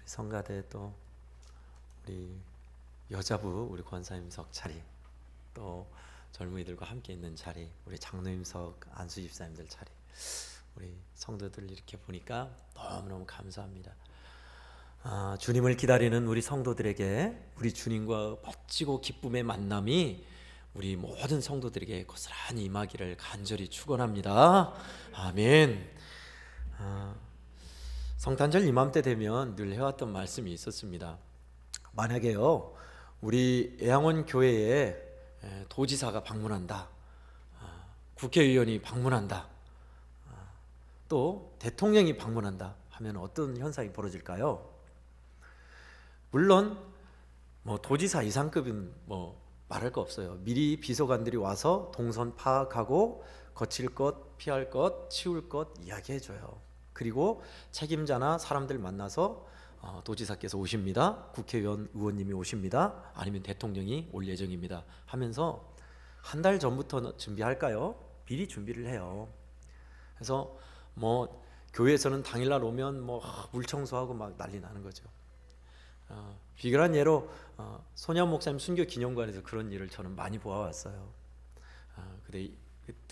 성가대 또 우리 여자부 우리 권사님석 자리, 또 젊은이들과 함께 있는 자리, 우리 장로님석 안수 집사님들 자리, 우리 성도들 이렇게 보니까 너무너무 감사합니다. 주님을 기다리는 우리 성도들에게 우리 주님과 멋지고 기쁨의 만남이 우리 모든 성도들에게 고스란히 임하기를 간절히 축원합니다. 아멘. 성탄절 이맘때 되면 늘 해왔던 말씀이 있었습니다. 만약에요, 우리 애양원 교회에 도지사가 방문한다, 국회의원이 방문한다, 또 대통령이 방문한다 하면 어떤 현상이 벌어질까요? 물론 도지사 이상급은 말할 거 없어요. 미리 비서관들이 와서 동선 파악하고 거칠 것, 피할 것, 치울 것 이야기해줘요. 그리고 책임자나 사람들 만나서 도지사께서 오십니다, 국회의원 의원님이 오십니다, 아니면 대통령이 올 예정입니다 하면서 한 달 전부터 준비할까요? 미리 준비를 해요. 그래서 교회에서는 당일날 오면 물 청소하고 막 난리 나는 거죠. 비결한 예로 손양 목사님 순교 기념관에서 그런 일을 저는 많이 보아왔어요. 근데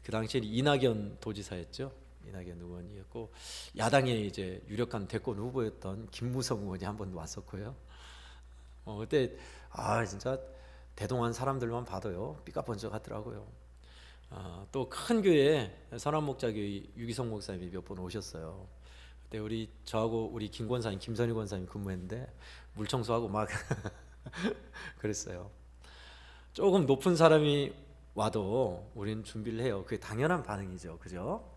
그 당시에 이낙연 도지사였죠. 이낙연 의원이었고, 야당의 이제 유력한 대권 후보였던 김무성 의원이 한 번 왔었고요. 그때 진짜 대동한 사람들만 봐도요 삐까번쩍하더라고요. 또 큰 교회 선한목자교회 유기성 목사님이 몇 번 오셨어요. 그때 저하고 우리 김 권사님, 김선희 권사님 근무했는데 물 청소하고 막 그랬어요. 조금 높은 사람이 와도 우리는 준비를 해요. 그게 당연한 반응이죠, 그죠?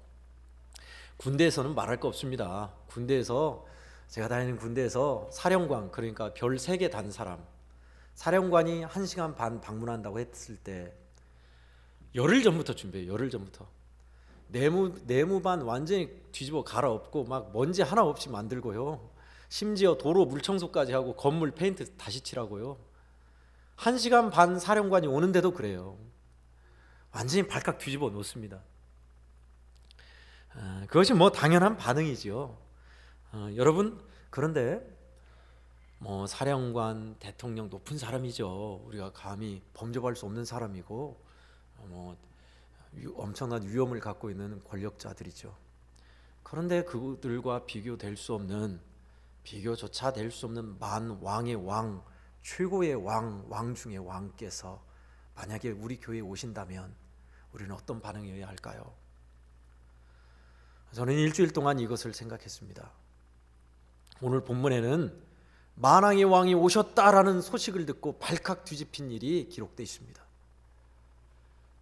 군대에서는 말할 거 없습니다. 군대에서, 제가 다니는 군대에서 사령관, 그러니까 별 3개 단 사람, 사령관이 1시간 반 방문한다고 했을 때 열흘 전부터 준비해요. 열흘 전부터 내무반 완전히 뒤집어 갈아엎고 막 먼지 하나 없이 만들고요, 심지어 도로 물청소까지 하고 건물 페인트 다시 칠하고요. 1시간 반 사령관이 오는데도 그래요. 완전히 발칵 뒤집어 놓습니다. 그것이 당연한 반응이지요. 여러분, 그런데 사령관, 대통령 높은 사람이죠. 우리가 감히 범접할 수 없는 사람이고 엄청난 위엄을 갖고 있는 권력자들이죠. 그런데 그들과 비교조차 될 수 없는 만왕의 왕, 최고의 왕 중의 왕께서 만약에 우리 교회에 오신다면 우리는 어떤 반응이어야 할까요? 저는 일주일 동안 이것을 생각했습니다. 오늘 본문에는 만왕의 왕이 오셨다라는 소식을 듣고 발칵 뒤집힌 일이 기록되어 있습니다.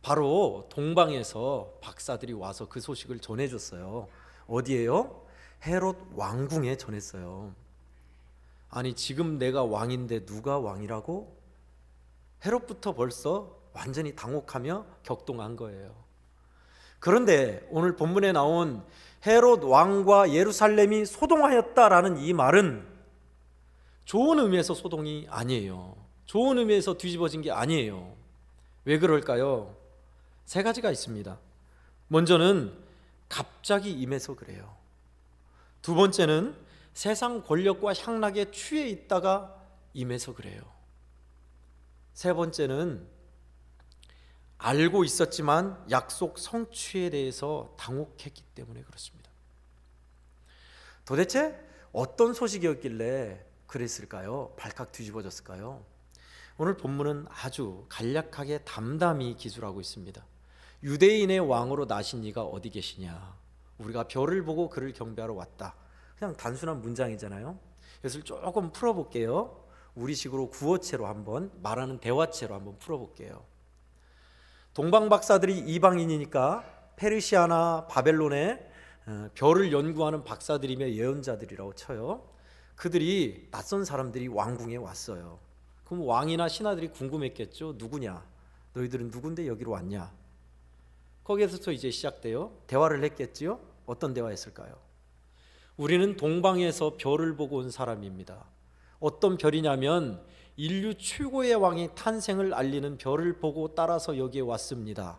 바로 동방에서 박사들이 와서 그 소식을 전해줬어요. 어디에요? 헤롯 왕궁에 전했어요. 아니, 지금 내가 왕인데 누가 왕이라고? 헤롯부터 벌써 완전히 당혹하며 격동한 거예요. 그런데 오늘 본문에 나온 헤롯 왕과 예루살렘이 소동하였다라는 이 말은 좋은 의미에서 소동이 아니에요. 좋은 의미에서 뒤집어진 게 아니에요. 왜 그럴까요? 3가지가 있습니다. 먼저는 갑자기 임해서 그래요. 두 번째는 세상 권력과 향락에 취해 있다가 임해서 그래요. 세 번째는 알고 있었지만 약속 성취에 대해서 당혹했기 때문에 그렇습니다. 도대체 어떤 소식이었길래 그랬을까요? 발칵 뒤집어졌을까요? 오늘 본문은 아주 간략하게 담담히 기술하고 있습니다. 유대인의 왕으로 나신 이가 어디 계시냐? 우리가 별을 보고 그를 경배하러 왔다. 그냥 단순한 문장이잖아요. 이것을 조금 풀어볼게요. 우리식으로 구어체로 한번, 말하는 대화체로 한번 풀어볼게요. 동방 박사들이 이방인이니까 페르시아나 바벨론의 별을 연구하는 박사들이며 예언자들이라고 쳐요. 그들이 낯선 사람들이 왕궁에 왔어요. 그럼 왕이나 신하들이 궁금했겠죠. 누구냐? 너희들은 누군데 여기로 왔냐? 거기에서 이제 시작돼요. 대화를 했겠지요. 어떤 대화했을까요? 우리는 동방에서 별을 보고 온 사람입니다. 어떤 별이냐면 인류 최고의 왕이 탄생을 알리는 별을 보고 따라서 여기에 왔습니다.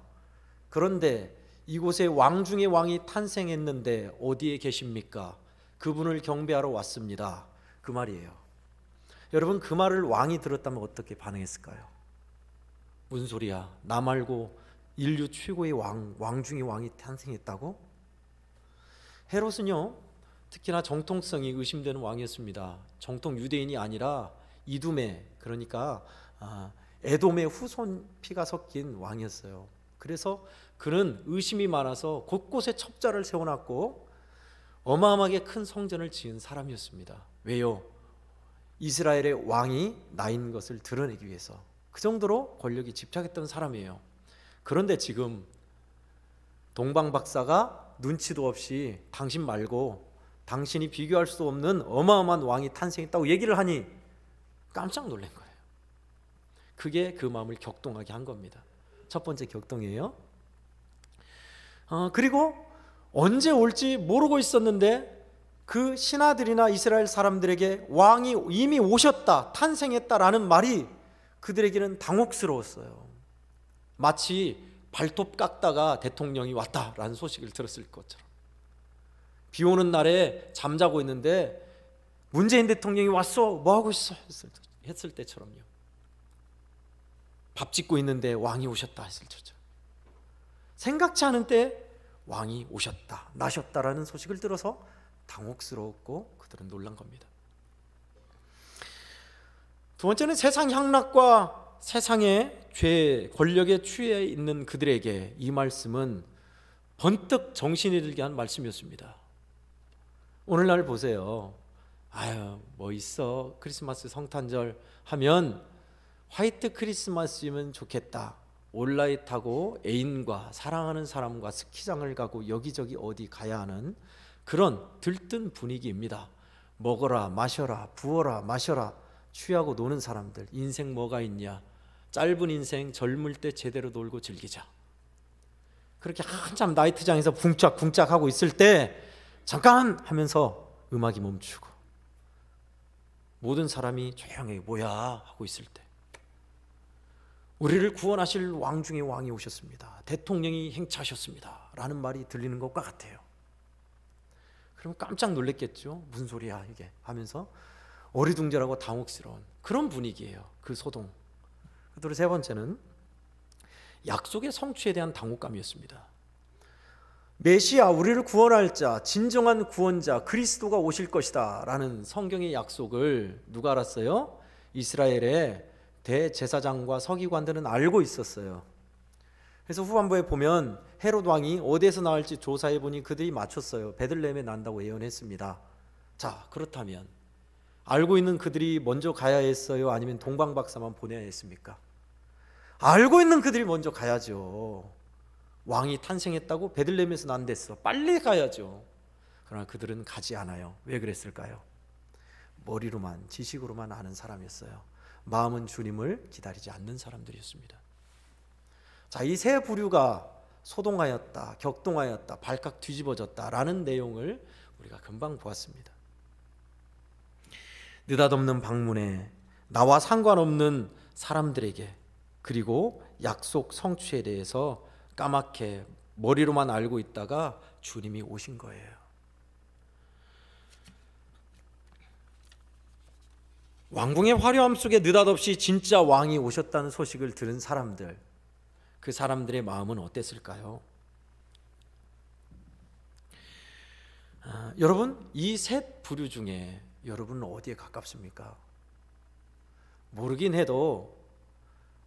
그런데 이곳에 왕 중의 왕이 탄생했는데 어디에 계십니까? 그분을 경배하러 왔습니다. 그 말이에요. 여러분, 그 말을 왕이 들었다면 어떻게 반응했을까요? 무슨 소리야? 나 말고 인류 최고의 왕 중에 왕이 탄생했다고? 헤롯은요, 특히나 정통성이 의심되는 왕이었습니다. 정통 유대인이 아니라 이두메, 그러니까 에돔의 후손 피가 섞인 왕이었어요. 그래서 그는 의심이 많아서 곳곳에 첩자를 세워놨고 어마어마하게 큰 성전을 지은 사람이었습니다. 왜요? 이스라엘의 왕이 나인 것을 드러내기 위해서. 그 정도로 권력이 집착했던 사람이에요. 그런데 지금 동방박사가 눈치도 없이 당신 말고 당신이 비교할 수 없는 어마어마한 왕이 탄생했다고 얘기를 하니 깜짝 놀란 거예요. 그게 그 마음을 격동하게 한 겁니다. 첫 번째 격동이에요. 그리고 언제 올지 모르고 있었는데 그 신하들이나 이스라엘 사람들에게 왕이 이미 오셨다, 탄생했다라는 말이 그들에게는 당혹스러웠어요. 마치 발톱 깎다가 대통령이 왔다라는 소식을 들었을 것처럼. 비 오는 날에 잠자고 있는데 문재인 대통령이 왔어, 뭐하고 있어? 했을 때처럼요. 밥 짓고 있는데 왕이 오셨다 했을 때처럼. 생각지 않은 때 왕이 오셨다, 나셨다라는 소식을 들어서 당혹스러웠고 그들은 놀란 겁니다. 두 번째는 세상 향락과 세상의 죄, 권력에 취해 있는 그들에게 이 말씀은 번뜩 정신이 들게 한 말씀이었습니다. 오늘날 보세요. 아유, 뭐 있어, 크리스마스 성탄절 하면 화이트 크리스마스면 좋겠다. 온라인하고 애인과 사랑하는 사람과 스키장을 가고 여기저기 어디 가야 하는 그런 들뜬 분위기입니다. 먹어라 마셔라 부어라 마셔라 취하고 노는 사람들. 인생 뭐가 있냐, 짧은 인생 젊을 때 제대로 놀고 즐기자. 그렇게 한참 나이트장에서 붕짝붕짝 하고 있을 때 잠깐 하면서 음악이 멈추고 모든 사람이 조용히 뭐야 하고 있을 때 우리를 구원하실 왕 중에 왕이 오셨습니다, 대통령이 행차하셨습니다 라는 말이 들리는 것과 같아요. 그럼 깜짝 놀랐겠죠. 무슨 소리야 이게 하면서 어리둥절하고 당혹스러운 그런 분위기예요, 그 소동. 그리고 세 번째는 약속의 성취에 대한 당혹감이었습니다. 메시아, 우리를 구원할 자, 진정한 구원자 그리스도가 오실 것이다 라는 성경의 약속을 누가 알았어요? 이스라엘의 대제사장과 서기관들은 알고 있었어요. 그래서 후반부에 보면 헤롯 왕이 어디에서 나올지 조사해 보니 그들이 맞췄어요. 베들레헴에 난다고 예언했습니다. 자, 그렇다면 알고 있는 그들이 먼저 가야 했어요? 아니면 동방박사만 보내야 했습니까? 알고 있는 그들이 먼저 가야죠. 왕이 탄생했다고 베들레헴에서 난댔어, 빨리 가야죠. 그러나 그들은 가지 않아요. 왜 그랬을까요? 머리로만, 지식으로만 아는 사람이었어요. 마음은 주님을 기다리지 않는 사람들이었습니다. 자, 이 세 부류가 소동하였다, 격동하였다, 발칵 뒤집어졌다라는 내용을 우리가 금방 보았습니다. 느닷없는 방문에 나와 상관없는 사람들에게, 그리고 약속 성취에 대해서 까맣게 머리로만 알고 있다가 주님이 오신 거예요. 왕궁의 화려함 속에 느닷없이 진짜 왕이 오셨다는 소식을 들은 사람들, 그 사람들의 마음은 어땠을까요? 여러분, 이 셋 부류 중에 여러분은 어디에 가깝습니까? 모르긴 해도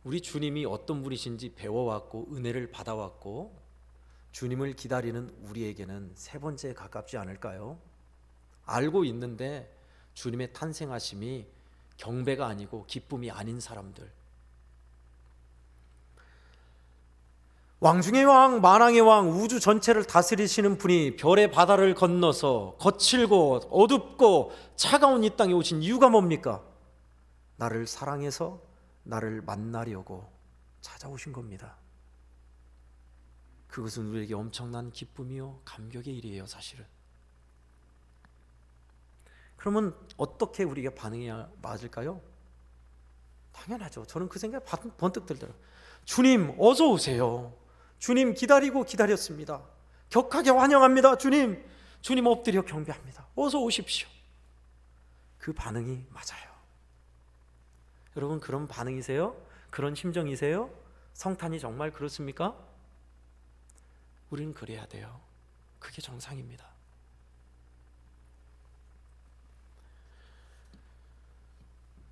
우리 주님이 어떤 분이신지 배워왔고 은혜를 받아왔고 주님을 기다리는 우리에게는 세 번째에 가깝지 않을까요? 알고 있는데 주님의 탄생하심이 경배가 아니고 기쁨이 아닌 사람들. 왕 중의 왕, 만왕의 왕, 우주 전체를 다스리시는 분이 별의 바다를 건너서 거칠고 어둡고 차가운 이 땅에 오신 이유가 뭡니까? 나를 사랑해서 나를 만나려고 찾아오신 겁니다. 그것은 우리에게 엄청난 기쁨이요 감격의 일이에요, 사실은. 그러면 어떻게 우리가 반응해야 맞을까요? 당연하죠. 저는 그 생각이 번뜩 들더라고요. 주님 어서 오세요. 주님 기다리고 기다렸습니다. 격하게 환영합니다. 주님 엎드려 경배합니다. 어서 오십시오. 그 반응이 맞아요. 여러분 그런 반응이세요? 그런 심정이세요? 성탄이 정말 그렇습니까? 우리는 그래야 돼요. 그게 정상입니다.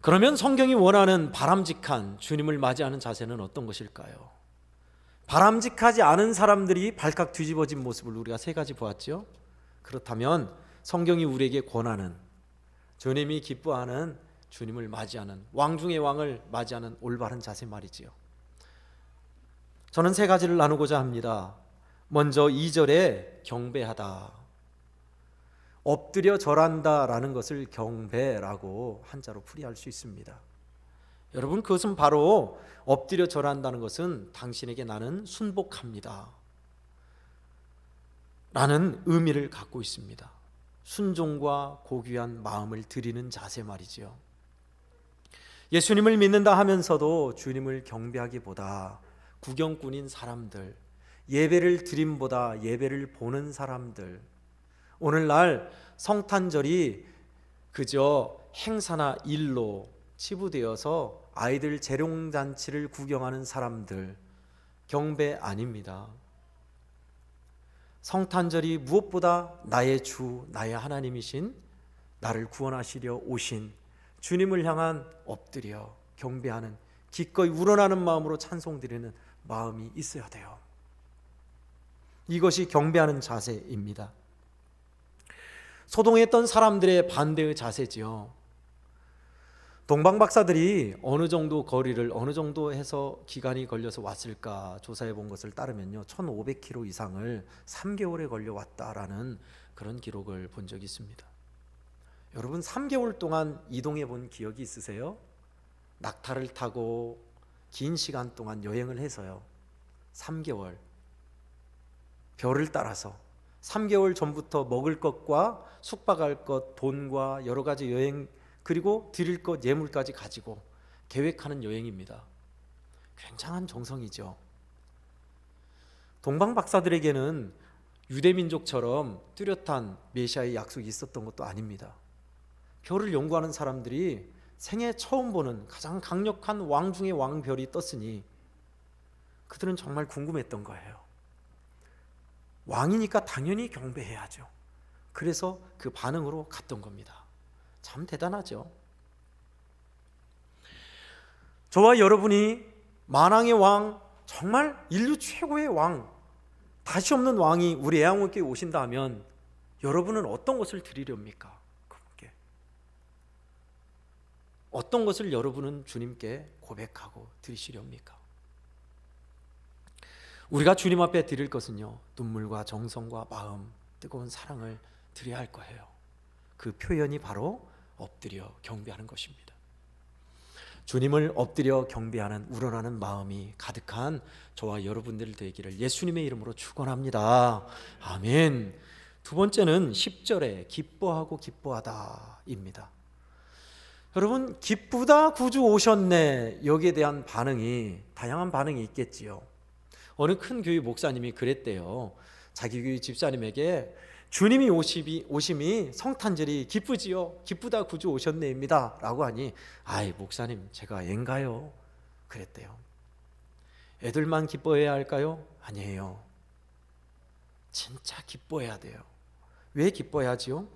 그러면 성경이 원하는 바람직한 주님을 맞이하는 자세는 어떤 것일까요? 바람직하지 않은 사람들이 발칵 뒤집어진 모습을 우리가 세 가지 보았죠. 그렇다면 성경이 우리에게 권하는, 주님이 기뻐하는 주님을 맞이하는, 왕 중의 왕을 맞이하는 올바른 자세 말이지요. 저는 세 가지를 나누고자 합니다. 먼저 2절에 경배하다, 엎드려 절한다라는 것을 경배라고 한자로 풀이할 수 있습니다. 여러분 그것은 바로 엎드려 절한다는 것은 당신에게 나는 순복합니다 라는 의미를 갖고 있습니다. 순종과 고귀한 마음을 드리는 자세 말이지요. 예수님을 믿는다 하면서도 주님을 경배하기보다 구경꾼인 사람들, 예배를 드림보다 예배를 보는 사람들, 오늘날 성탄절이 그저 행사나 일로 치부되어서 아이들 재롱잔치를 구경하는 사람들, 경배 아닙니다. 성탄절이 무엇보다 나의 주, 나의 하나님이신, 나를 구원하시려 오신 주님을 향한 엎드려 경배하는, 기꺼이 우러나는 마음으로 찬송드리는 마음이 있어야 돼요. 이것이 경배하는 자세입니다. 소동했던 사람들의 반대의 자세지요. 동방 박사들이 어느 정도 거리를 어느 정도 해서 기간이 걸려서 왔을까 조사해 본 것을 따르면요, 1500km 이상을 3개월에 걸려 왔다라는 그런 기록을 본 적이 있습니다. 여러분 3개월 동안 이동해 본 기억이 있으세요? 낙타를 타고 긴 시간 동안 여행을 해서요, 3개월 별을 따라서 3개월 전부터 먹을 것과 숙박할 것, 돈과 여러 가지 여행, 그리고 드릴 것, 예물까지 가지고 계획하는 여행입니다. 굉장한 정성이죠. 동방 박사들에게는 유대민족처럼 뚜렷한 메시아의 약속이 있었던 것도 아닙니다. 별을 연구하는 사람들이 생애 처음 보는 가장 강력한 왕 중의 왕별이 떴으니 그들은 정말 궁금했던 거예요. 왕이니까 당연히 경배해야죠. 그래서 그 반응으로 갔던 겁니다. 참 대단하죠. 저와 여러분이 만왕의 왕, 정말 인류 최고의 왕, 다시 없는 왕이 우리 애양원교회에 오신다 하면 여러분은 어떤 것을 드리렵니까? 그분께 어떤 것을 여러분은 주님께 고백하고 드리시렵니까? 우리가 주님 앞에 드릴 것은요, 눈물과 정성과 마음, 뜨거운 사랑을 드려야 할 거예요. 그 표현이 바로 엎드려 경배하는 것입니다. 주님을 엎드려 경배하는 우러나는 마음이 가득한 저와 여러분들 되기를 예수님의 이름으로 축원합니다. 아멘. 두 번째는 10절에 기뻐하고 기뻐하다입니다. 여러분 기쁘다 구주 오셨네, 여기에 대한 반응이 다양한 반응이 있겠지요. 어느 큰 교회 목사님이 그랬대요. 자기 교회 집사님에게 주님이 오심이 성탄절이 기쁘지요, 기쁘다 구주 오셨네입니다 라고 하니, 아이 목사님 제가 앤가요? 그랬대요. 애들만 기뻐해야 할까요? 아니에요. 진짜 기뻐해야 돼요. 왜 기뻐해야지요?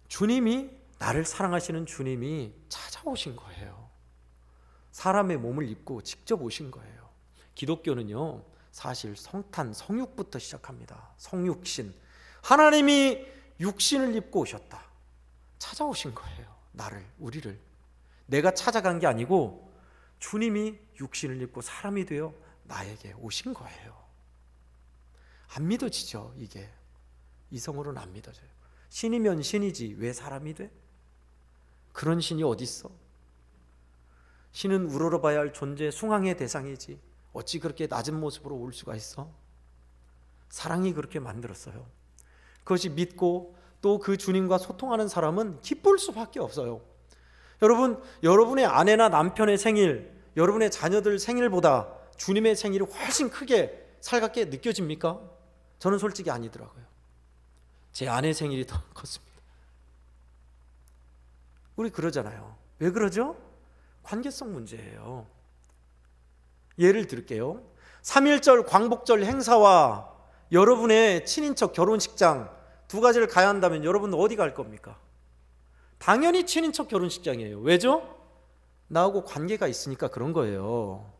주님이, 나를 사랑하시는 주님이 찾아오신 거예요. 사람의 몸을 입고 직접 오신 거예요. 기독교는요 사실 성탄, 성육부터 시작합니다. 성육신, 하나님이 육신을 입고 오셨다, 찾아오신 거예요. 나를, 우리를. 내가 찾아간 게 아니고 주님이 육신을 입고 사람이 되어 나에게 오신 거예요. 안 믿어지죠. 이게 이성으로는 안 믿어져요. 신이면 신이지 왜 사람이 돼? 그런 신이 어디 있어? 신은 우러러봐야 할 존재, 숭앙의 대상이지 어찌 그렇게 낮은 모습으로 올 수가 있어? 사랑이 그렇게 만들었어요. 그것이 믿고 또 그 주님과 소통하는 사람은 기쁠 수밖에 없어요. 여러분, 여러분의 아내나 남편의 생일, 여러분의 자녀들 생일보다 주님의 생일이 훨씬 크게 살갑게 느껴집니까? 저는 솔직히 아니더라고요. 제 아내 생일이 더 컸습니다. 우리 그러잖아요. 왜 그러죠? 관계성 문제예요. 예를 들게요. 3.1절 광복절 행사와 여러분의 친인척 결혼식장 두 가지를 가야 한다면 여러분은 어디 갈 겁니까? 당연히 친인척 결혼식장이에요. 왜죠? 나하고 관계가 있으니까 그런 거예요.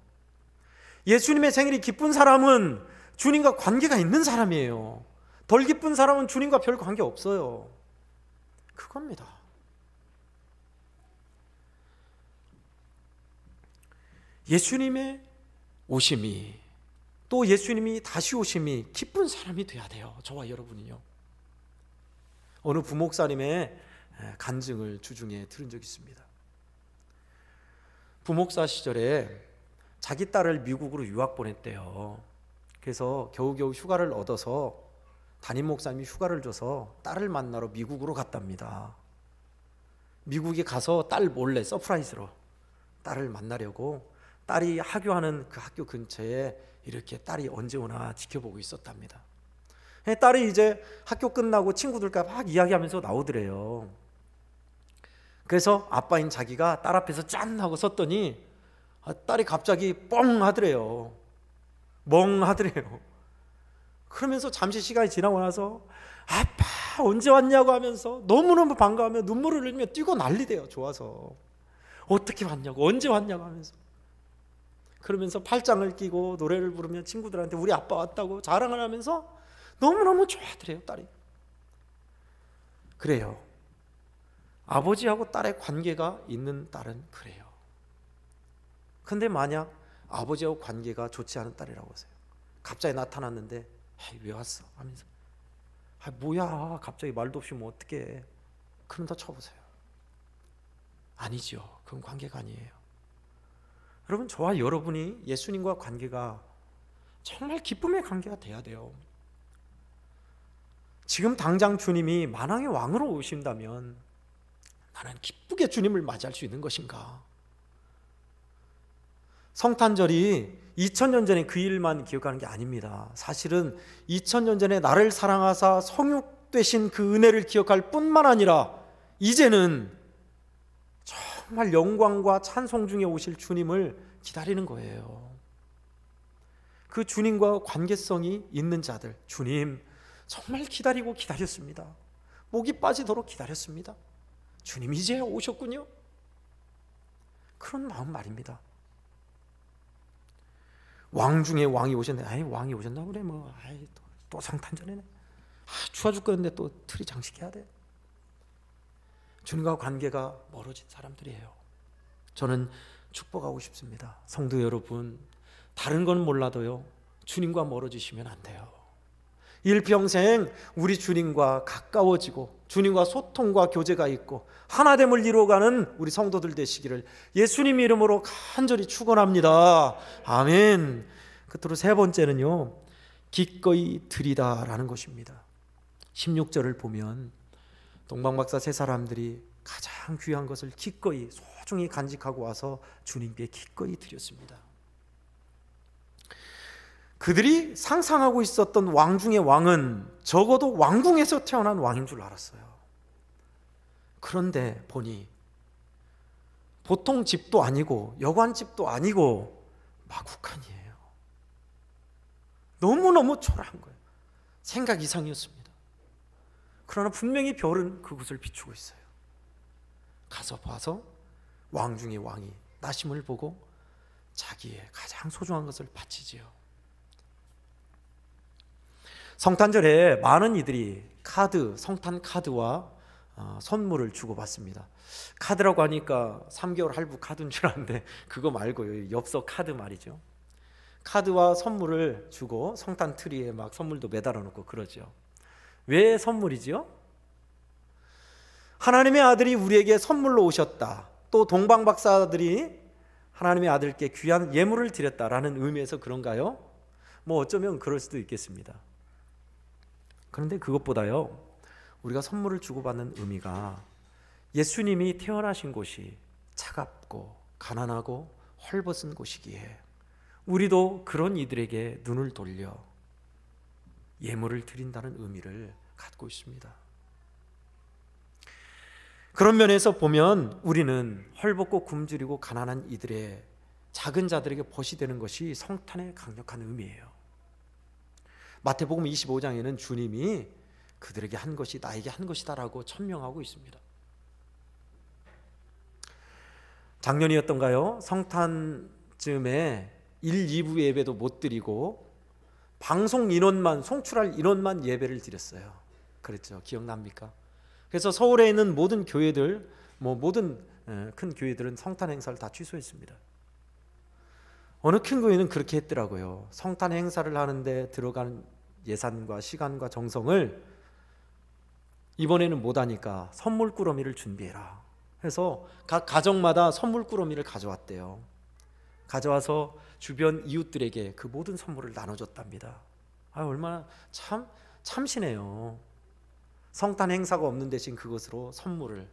예수님의 생일이 기쁜 사람은 주님과 관계가 있는 사람이에요. 덜 기쁜 사람은 주님과 별 관계 없어요. 그겁니다. 예수님의 오심이, 또 예수님이 다시 오심이 기쁜 사람이 돼야 돼요. 저와 여러분이요. 어느 부목사님의 간증을 주중에 들은 적이 있습니다. 부목사 시절에 자기 딸을 미국으로 유학 보냈대요. 그래서 겨우겨우 휴가를 얻어서 담임 목사님이 휴가를 줘서 딸을 만나러 미국으로 갔답니다. 미국에 가서 딸 몰래 서프라이즈로 딸을 만나려고 딸이 하교하는 그 학교 근처에 이렇게 딸이 언제 오나 지켜보고 있었답니다. 딸이 이제 학교 끝나고 친구들과 막 이야기하면서 나오더래요. 그래서 아빠인 자기가 딸 앞에서 짠 하고 섰더니 딸이 갑자기 뻥 하더래요. 멍 하더래요. 그러면서 잠시 시간이 지나고 나서 아빠 언제 왔냐고 하면서 너무너무 반가워하며 눈물을 흘리며 뛰고 난리대요. 좋아서 어떻게 왔냐고, 언제 왔냐고 하면서. 그러면서 팔짱을 끼고 노래를 부르며 친구들한테 우리 아빠 왔다고 자랑을 하면서 너무너무 좋아하더래요. 딸이. 그래요. 아버지하고 딸의 관계가 있는 딸은 그래요. 근데 만약 아버지하고 관계가 좋지 않은 딸이라고 하세요. 갑자기 나타났는데 왜 왔어? 하면서 뭐야 갑자기 말도 없이 뭐 어떻게 그럼 다 쳐보세요. 아니죠. 그건 관계가 아니에요. 여러분, 저와 여러분이 예수님과 관계가 정말 기쁨의 관계가 돼야 돼요. 지금 당장 주님이 만왕의 왕으로 오신다면 나는 기쁘게 주님을 맞이할 수 있는 것인가? 성탄절이 2000년 전에 그 일만 기억하는 게 아닙니다. 사실은 2000년 전에 나를 사랑하사 성육되신 그 은혜를 기억할 뿐만 아니라 이제는 정말 영광과 찬송 중에 오실 주님을 기다리는 거예요. 그 주님과 관계성이 있는 자들, 주님 정말 기다리고 기다렸습니다. 목이 빠지도록 기다렸습니다. 주님 이제 오셨군요. 그런 마음 말입니다. 왕 중에 왕이 오셨네. 왕이 오셨나 그래 뭐. 또 성탄절이네. 추워 죽겠는데 또 트리 장식해야 돼. 주님과 관계가 멀어진 사람들이에요. 저는 축복하고 싶습니다. 성도 여러분, 다른 건 몰라도요, 주님과 멀어지시면 안 돼요. 일평생 우리 주님과 가까워지고 주님과 소통과 교제가 있고 하나됨을 이루어가는 우리 성도들 되시기를 예수님 이름으로 간절히 축원합니다. 아멘. 끝으로 세 번째는요, 기꺼이 드리다라는 것입니다. 16절을 보면 동방박사 세 사람들이 가장 귀한 것을 기꺼이 소중히 간직하고 와서 주님께 기꺼이 드렸습니다. 그들이 상상하고 있었던 왕 중의 왕은 적어도 왕궁에서 태어난 왕인 줄 알았어요. 그런데 보니 보통 집도 아니고 여관집도 아니고 마구간이에요. 너무너무 초라한 거예요. 생각 이상이었습니다. 그러나 분명히 별은 그곳을 비추고 있어요. 가서 봐서 왕 중의 왕이 나심을 보고 자기의 가장 소중한 것을 바치지요. 성탄절에 많은 이들이 성탄 카드와 선물을 주고받습니다. 카드라고 하니까 3개월 할부 카드인 줄 알았는데 그거 말고요, 엽서 카드 말이죠. 카드와 선물을 주고 성탄 트리에 막 선물도 매달아 놓고 그러죠. 왜 선물이죠? 하나님의 아들이 우리에게 선물로 오셨다, 또 동방박사들이 하나님의 아들께 귀한 예물을 드렸다라는 의미에서 그런가요? 뭐 어쩌면 그럴 수도 있겠습니다. 그런데 그것보다요, 우리가 선물을 주고받는 의미가 예수님이 태어나신 곳이 차갑고 가난하고 헐벗은 곳이기에 우리도 그런 이들에게 눈을 돌려 예물을 드린다는 의미를 갖고 있습니다. 그런 면에서 보면 우리는 헐벗고 굶주리고 가난한 이들의 작은 자들에게 벗이 되는 것이 성탄의 강력한 의미예요. 마태복음 25장에는 주님이 그들에게 한 것이 나에게 한 것이다라고 천명하고 있습니다. 작년이었던가요? 성탄쯤에 1, 2부 예배도 못 드리고 방송 인원만, 송출할 인원만 예배를 드렸어요. 그랬죠. 기억납니까? 그래서 서울에 있는 모든 교회들, 모든 큰 교회들은 성탄 행사를 다 취소했습니다. 어느 큰 교회는 그렇게 했더라고요. 성탄 행사를 하는데 들어가는 예산과 시간과 정성을 이번에는 못하니까 선물 꾸러미를 준비해라. 그래서 각 가정마다 선물 꾸러미를 가져왔대요. 가져와서 주변 이웃들에게 그 모든 선물을 나눠줬답니다. 얼마나 참신해요. 성탄 행사가 없는 대신 그것으로 선물을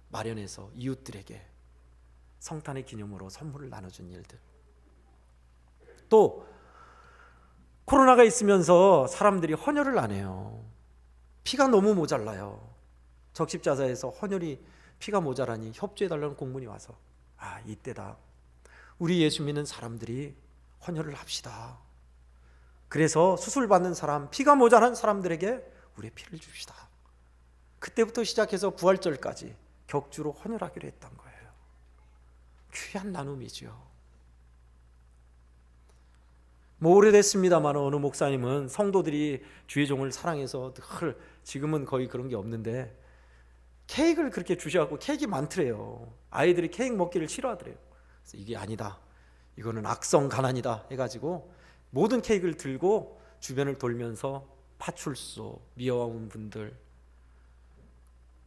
마련해서 이웃들에게 성탄의 기념으로 선물을 나눠준 일들. 또 코로나가 있으면서 사람들이 헌혈을 안 해요. 피가 너무 모자라요. 적십자사에서 헌혈이 피가 모자라니 협조해달라는 공문이 와서 이때다. 우리 예수 믿는 사람들이 헌혈을 합시다. 그래서 수술 받는 사람, 피가 모자란 사람들에게 우리의 피를 줍시다. 그때부터 시작해서 부활절까지 격주로 헌혈하기로 했던 거예요. 귀한 나눔이죠. 오래됐습니다만 어느 목사님은 성도들이 주의 종을 사랑해서 늘, 지금은 거의 그런 게 없는데 케이크를 그렇게 주셔갖고 케이크 많더래요. 아이들이 케이크 먹기를 싫어하더래요. 그래서 이게 아니다, 이거는 악성 가난이다 해가지고 모든 케이크를 들고 주변을 돌면서 파출소, 미화원 분들,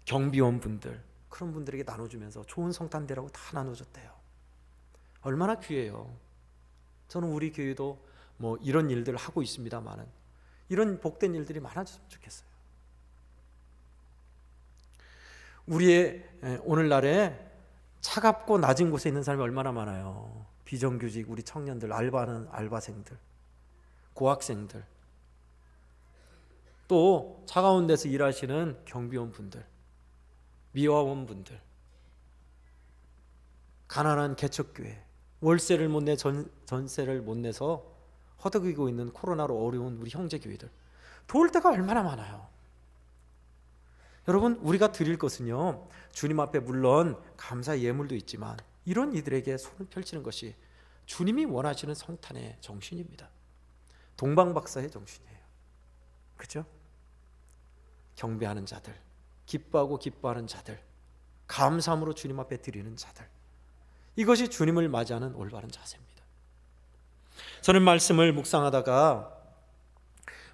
경비원 분들, 그런 분들에게 나눠주면서 좋은 성탄 되라고 다 나눠줬대요. 얼마나 귀해요. 저는 우리 교회도 이런 일들을 하고 있습니다만은 이런 복된 일들이 많아졌으면 좋겠어요. 우리의 오늘날에 차갑고 낮은 곳에 있는 사람이 얼마나 많아요. 비정규직, 우리 청년들, 알바하는 알바생들, 고학생들, 또 차가운 데서 일하시는 경비원 분들, 미화원 분들, 가난한 개척교회, 월세를 못 내, 전세를 못 내서 허덕이고 있는 코로나로 어려운 우리 형제교회들, 도울 때가 얼마나 많아요. 여러분, 우리가 드릴 것은요, 주님 앞에 물론 감사의 예물도 있지만 이런 이들에게 손을 펼치는 것이 주님이 원하시는 성탄의 정신입니다. 동방박사의 정신이에요. 그렇죠? 경배하는 자들, 기뻐하고 기뻐하는 자들, 감사함으로 주님 앞에 드리는 자들, 이것이 주님을 맞이하는 올바른 자세입니다. 저는 말씀을 묵상하다가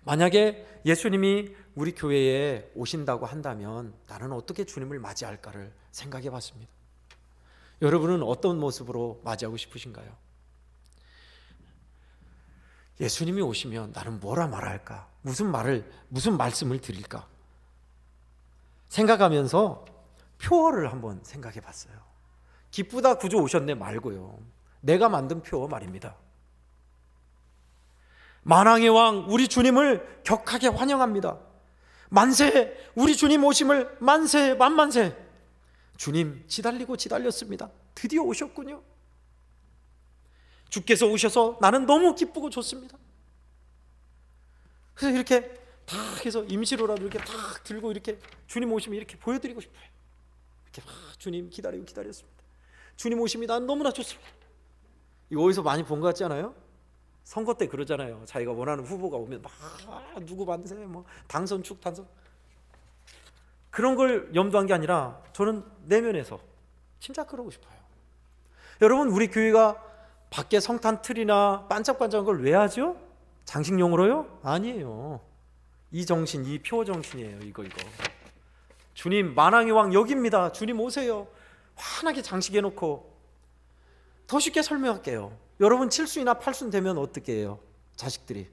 만약에 예수님이 우리 교회에 오신다고 한다면 나는 어떻게 주님을 맞이할까를 생각해 봤습니다. 여러분은 어떤 모습으로 맞이하고 싶으신가요? 예수님이 오시면 나는 뭐라 말할까? 무슨 말씀을 드릴까? 생각하면서 표어를 한번 생각해 봤어요. 기쁘다 구주 오셨네 말고요. 내가 만든 표어 말입니다. 만왕의 왕 우리 주님을 격하게 환영합니다. 만세, 우리 주님 오심을 만세 만만세. 주님 지달리고 지달렸습니다. 드디어 오셨군요. 주께서 오셔서 나는 너무 기쁘고 좋습니다. 그래서 이렇게 다 해서 임시로라도 이렇게 딱 들고 이렇게 주님 오시면 이렇게 보여드리고 싶어요. 이렇게 주님 기다리고 기다렸습니다. 주님 오심이 난 너무나 좋습니다. 이거 어디서 많이 본 것 같지 않아요? 선거 때 그러잖아요. 자기가 원하는 후보가 오면 막 누구 만세, 당선 축 당선, 그런 걸 염두한 게 아니라 저는 내면에서 진짜 그러고 싶어요. 여러분, 우리 교회가 밖에 성탄 틀이나 반짝반짝한 걸 왜 하죠? 장식용으로요? 아니에요. 이 정신, 이 표 정신이에요. 이거 주님 만왕의 왕 여기입니다. 주님 오세요. 환하게 장식해놓고. 더 쉽게 설명할게요. 여러분 7순이나 8순 되면 어떻게 해요? 자식들이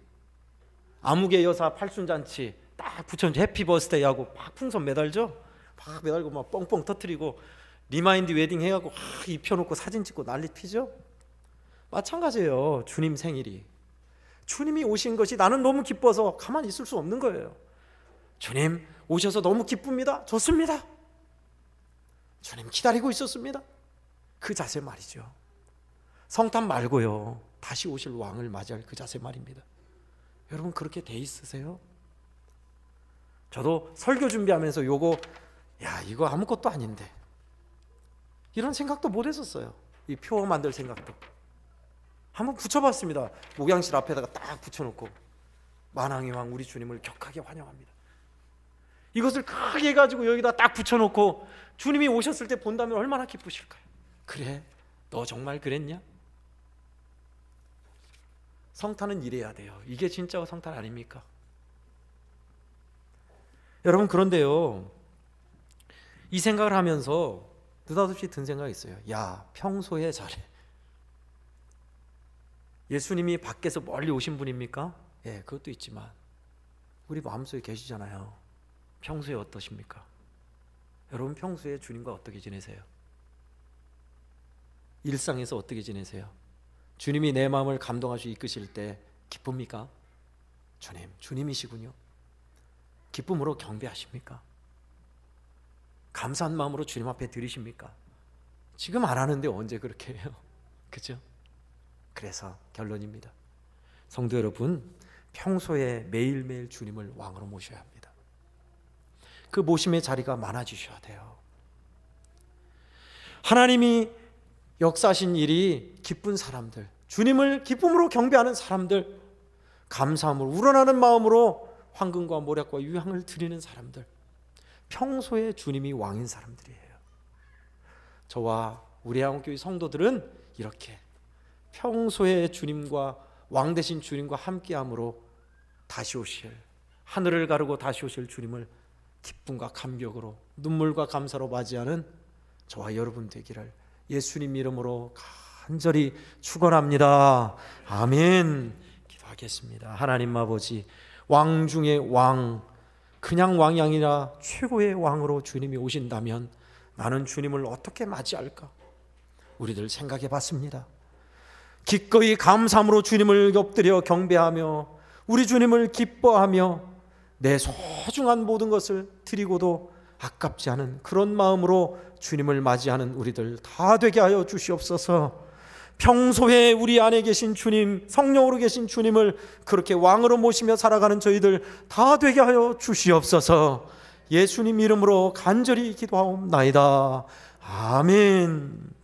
아무개 여사 8순잔치 딱 붙여놓고 해피 버스데이 하고 막 풍선 매달죠? 막 매달고 막 뻥뻥 터뜨리고 리마인드 웨딩 해갖고 입혀놓고 사진 찍고 난리 피죠? 마찬가지예요. 주님 생일이, 주님이 오신 것이 나는 너무 기뻐서 가만히 있을 수 없는 거예요. 주님 오셔서 너무 기쁩니다. 좋습니다. 주님 기다리고 있었습니다. 그 자세 말이죠. 성탄 말고요, 다시 오실 왕을 맞이할 그 자세 말입니다. 여러분 그렇게 돼 있으세요? 저도 설교 준비하면서 이거 아무것도 아닌데 이런 생각도 못 했었어요. 이 표 만들 생각도 한번 붙여봤습니다. 목양실 앞에다가 딱 붙여놓고 만왕의 왕 우리 주님을 격하게 환영합니다. 이것을 크게 해가지고 여기다 딱 붙여놓고 주님이 오셨을 때 본다면 얼마나 기쁘실까요? 그래? 너 정말 그랬냐? 성탄은 이래야 돼요. 이게 진짜 성탄 아닙니까? 여러분 그런데요, 이 생각을 하면서 느닷없이 든 생각이 있어요. 야, 평소에 잘해. 예수님이 밖에서 멀리 오신 분입니까? 예, 그것도 있지만 우리 마음속에 계시잖아요. 평소에 어떠십니까? 여러분 평소에 주님과 어떻게 지내세요? 일상에서 어떻게 지내세요? 주님이 내 마음을 감동하시고 이끄실 때 기쁩니까? 주님이시군요. 기쁨으로 경배하십니까? 감사한 마음으로 주님 앞에 드리십니까? 지금 안 하는데 언제 그렇게 해요? 그죠? 그래서 결론입니다. 성도 여러분, 평소에 매일매일 주님을 왕으로 모셔야 합니다. 그 모심의 자리가 많아지셔야 돼요. 하나님이 역사하신 일이 기쁜 사람들, 주님을 기쁨으로 경배하는 사람들, 감사함으로 우러나는 마음으로 황금과 모략과 유향을 드리는 사람들, 평소에 주님이 왕인 사람들이에요. 저와 우리 한국교회 성도들은 이렇게 평소에 주님과 왕 되신 주님과 함께함으로 다시 오실, 하늘을 가르고 다시 오실 주님을 기쁨과 감격으로 눈물과 감사로 맞이하는 저와 여러분 되기를 예수님 이름으로 간절히 축원합니다. 아멘. 기도하겠습니다. 하나님 아버지, 왕 중에 왕, 그냥 왕이 아니라 최고의 왕으로 주님이 오신다면 나는 주님을 어떻게 맞이할까? 우리들 생각해 봤습니다. 기꺼이 감사함으로 주님을 엎드려 경배하며 우리 주님을 기뻐하며 내 소중한 모든 것을 드리고도 아깝지 않은 그런 마음으로 주님을 맞이하는 우리들 다 되게 하여 주시옵소서. 평소에 우리 안에 계신 주님, 성령으로 계신 주님을 그렇게 왕으로 모시며 살아가는 저희들 다 되게 하여 주시옵소서. 예수님 이름으로 간절히 기도하옵나이다. 아멘.